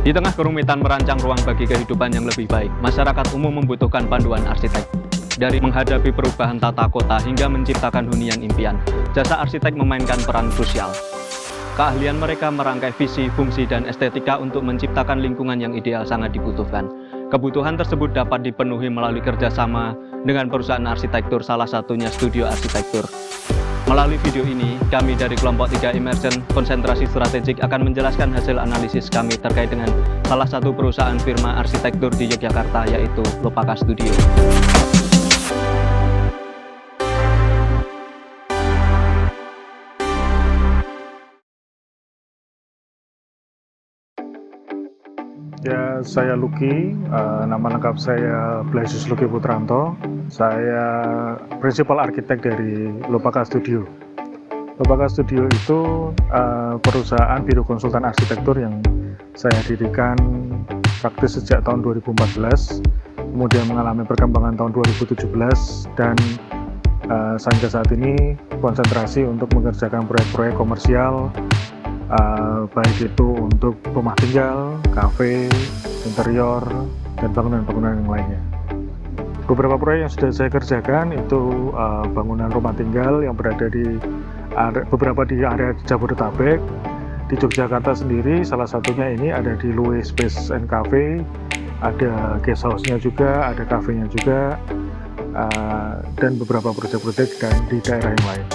Di tengah kerumitan merancang ruang bagi kehidupan yang lebih baik, masyarakat umum membutuhkan panduan arsitek. Dari menghadapi perubahan tata kota hingga menciptakan hunian impian, jasa arsitek memainkan peran krusial. Keahlian mereka merangkai visi, fungsi, dan estetika untuk menciptakan lingkungan yang ideal sangat dibutuhkan. Kebutuhan tersebut dapat dipenuhi melalui kerjasama dengan perusahaan arsitektur, salah satunya Studio Arsitektur. Melalui video ini, kami dari kelompok 3 Immersion Konsentrasi Strategik akan menjelaskan hasil analisis kami terkait dengan salah satu perusahaan firma arsitektur di Yogyakarta, yaitu Lopaka Studio. Ya, saya Luki, nama lengkap saya Blasius Luki Putranto. Saya Principal Arsitek dari Lopaka Studio. Lopaka Studio itu perusahaan biro konsultan arsitektur yang saya dirikan praktis sejak tahun 2014, kemudian mengalami perkembangan tahun 2017, dan sampai saat ini konsentrasi untuk mengerjakan proyek-proyek komersial, baik itu untuk rumah tinggal, kafe, interior, dan bangunan-bangunan yang lainnya. Beberapa proyek yang sudah saya kerjakan itu bangunan rumah tinggal yang berada di beberapa di area Jabodetabek. Di Yogyakarta sendiri, salah satunya ini ada di Lue Space and Cafe, ada guest house-nya juga, ada kafenya juga, dan beberapa proyek-proyek di daerah yang lain.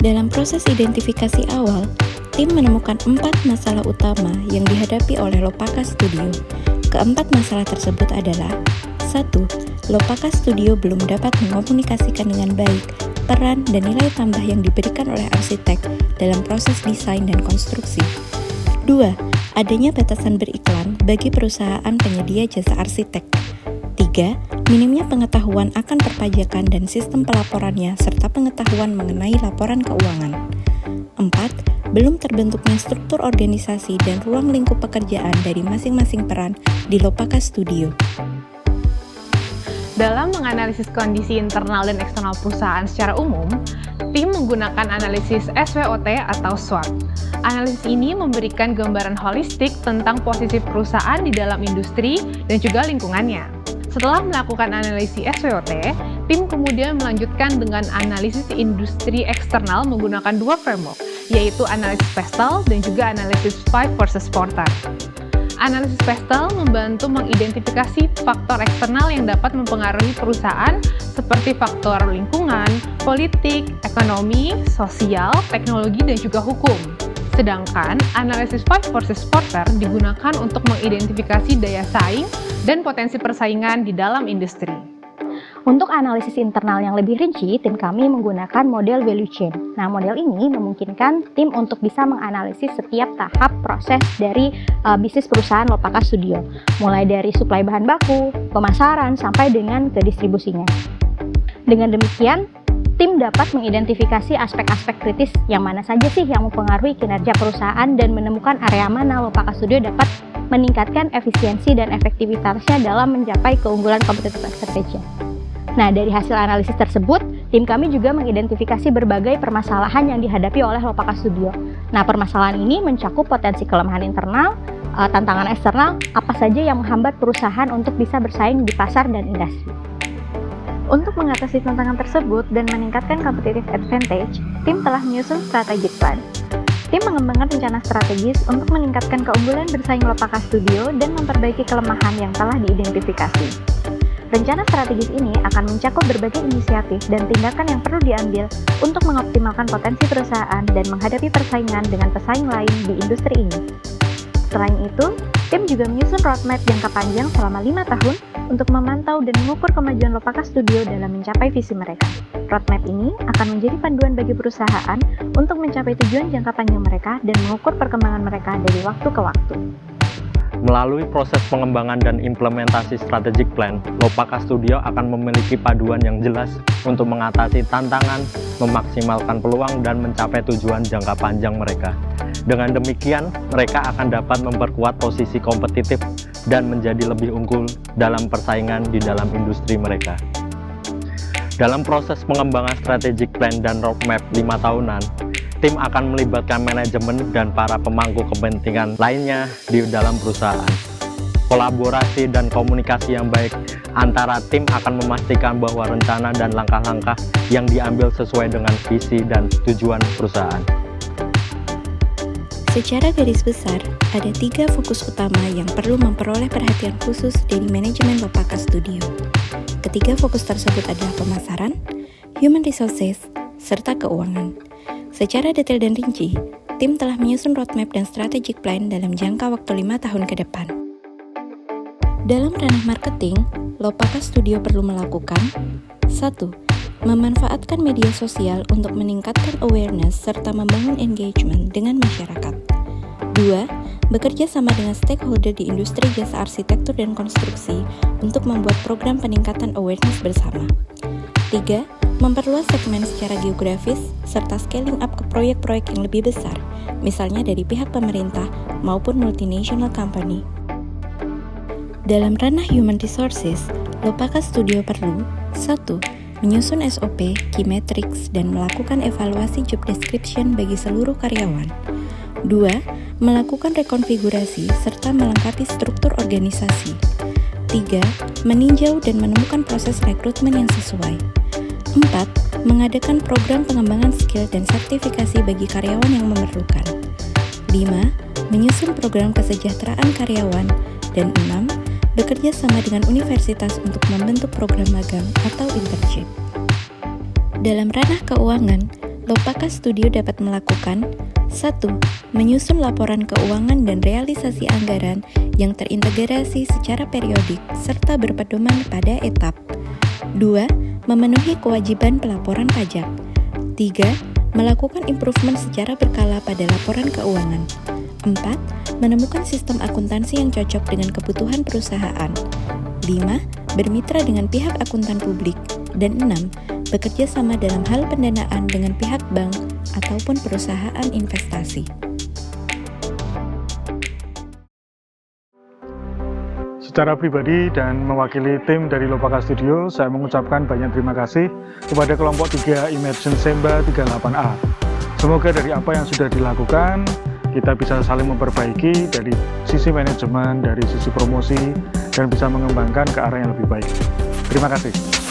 Dalam proses identifikasi awal, tim menemukan 4 masalah utama yang dihadapi oleh Lopaka Studio. Keempat masalah tersebut adalah: 1. Lopaka Studio belum dapat mengkomunikasikan dengan baik peran dan nilai tambah yang diberikan oleh arsitek dalam proses desain dan konstruksi. 2. Adanya batasan beriklan bagi perusahaan penyedia jasa arsitek. 3. Minimnya pengetahuan akan perpajakan dan sistem pelaporannya serta pengetahuan mengenai laporan keuangan. 4. Belum terbentuknya struktur organisasi dan ruang lingkup pekerjaan dari masing-masing peran di Lopaka Studio. Dalam menganalisis kondisi internal dan eksternal perusahaan secara umum, tim menggunakan analisis SWOT atau SWOT. Analisis ini memberikan gambaran holistik tentang posisi perusahaan di dalam industri dan juga lingkungannya. Setelah melakukan analisis SWOT, tim kemudian melanjutkan dengan analisis industri eksternal menggunakan 2 framework, yaitu analisis Pestel dan juga analisis 5 versus Porter. Analisis Pestel membantu mengidentifikasi faktor eksternal yang dapat mempengaruhi perusahaan seperti faktor lingkungan, politik, ekonomi, sosial, teknologi, dan juga hukum. Sedangkan analisis 5 versus Porter digunakan untuk mengidentifikasi daya saing dan potensi persaingan di dalam industri. Untuk analisis internal yang lebih rinci, tim kami menggunakan model value chain. Nah, model ini memungkinkan tim untuk bisa menganalisis setiap tahap proses dari bisnis perusahaan Lopaka Studio, mulai dari suplai bahan baku, pemasaran, sampai dengan ke distribusinya. Dengan demikian, tim dapat mengidentifikasi aspek-aspek kritis yang mana saja sih yang mempengaruhi kinerja perusahaan dan menemukan area mana Lopaka Studio dapat meningkatkan efisiensi dan efektivitasnya dalam mencapai keunggulan competitive advantage. Nah, dari hasil analisis tersebut, tim kami juga mengidentifikasi berbagai permasalahan yang dihadapi oleh Lopaka Studio. Nah, permasalahan ini mencakup potensi kelemahan internal, tantangan eksternal, apa saja yang menghambat perusahaan untuk bisa bersaing di pasar dan industri. Untuk mengatasi tantangan tersebut dan meningkatkan competitive advantage, tim telah menyusun strategic plan. Tim mengembangkan rencana strategis untuk meningkatkan keunggulan bersaing Lopaka Studio dan memperbaiki kelemahan yang telah diidentifikasi. Rencana strategis ini akan mencakup berbagai inisiatif dan tindakan yang perlu diambil untuk mengoptimalkan potensi perusahaan dan menghadapi persaingan dengan pesaing lain di industri ini. Selain itu, tim juga menyusun roadmap jangka panjang selama 5 tahun untuk memantau dan mengukur kemajuan Lopaka Studio dalam mencapai visi mereka. Roadmap ini akan menjadi panduan bagi perusahaan untuk mencapai tujuan jangka panjang mereka dan mengukur perkembangan mereka dari waktu ke waktu. Melalui proses pengembangan dan implementasi strategic plan, Lopaka Studio akan memiliki paduan yang jelas untuk mengatasi tantangan, memaksimalkan peluang, dan mencapai tujuan jangka panjang mereka. Dengan demikian, mereka akan dapat memperkuat posisi kompetitif dan menjadi lebih unggul dalam persaingan di dalam industri mereka. Dalam proses pengembangan strategic plan dan roadmap 5 tahunan, tim akan melibatkan manajemen dan para pemangku kepentingan lainnya di dalam perusahaan. Kolaborasi dan komunikasi yang baik antara tim akan memastikan bahwa rencana dan langkah-langkah yang diambil sesuai dengan visi dan tujuan perusahaan. Secara garis besar, ada 3 fokus utama yang perlu memperoleh perhatian khusus dari manajemen Lopaka Studio. Ketiga fokus tersebut adalah pemasaran, human resources, serta keuangan. Secara detail dan rinci, tim telah menyusun roadmap dan strategic plan dalam jangka waktu 5 tahun ke depan. Dalam ranah marketing, Lopaka Studio perlu melakukan 1. Memanfaatkan media sosial untuk meningkatkan awareness serta membangun engagement dengan masyarakat. 2. Bekerja sama dengan stakeholder di industri jasa arsitektur dan konstruksi untuk membuat program peningkatan awareness bersama. 3. Memperluas segmen secara geografis serta scaling up ke proyek-proyek yang lebih besar, misalnya dari pihak pemerintah maupun multinational company. Dalam ranah human resources, Lopaka Studio perlu 1. Menyusun SOP, key metrics, dan melakukan evaluasi job description bagi seluruh karyawan. 2. Melakukan rekonfigurasi serta melengkapi struktur organisasi. 3. Meninjau dan menemukan proses rekrutmen yang sesuai. 4. Mengadakan program pengembangan skill dan sertifikasi bagi karyawan yang memerlukan. 5. Menyusun program kesejahteraan karyawan. Dan 6. Bekerja sama dengan universitas untuk membentuk program magang atau internship. Dalam ranah keuangan, Lopaka Studio dapat melakukan 1. Menyusun laporan keuangan dan realisasi anggaran yang terintegrasi secara periodik serta berpedoman pada etap. 2. Memenuhi kewajiban pelaporan pajak. 3. Melakukan improvement secara berkala pada laporan keuangan. 4. Menemukan sistem akuntansi yang cocok dengan kebutuhan perusahaan. 5. Bermitra dengan pihak akuntan publik. Dan 6. Bekerja sama dalam hal pendanaan dengan pihak bank ataupun perusahaan investasi. Secara pribadi dan mewakili tim dari Lopaka Studio, saya mengucapkan banyak terima kasih kepada kelompok 3 Immersion Semba 38A. Semoga dari apa yang sudah dilakukan, kita bisa saling memperbaiki dari sisi manajemen, dari sisi promosi, dan bisa mengembangkan ke arah yang lebih baik. Terima kasih.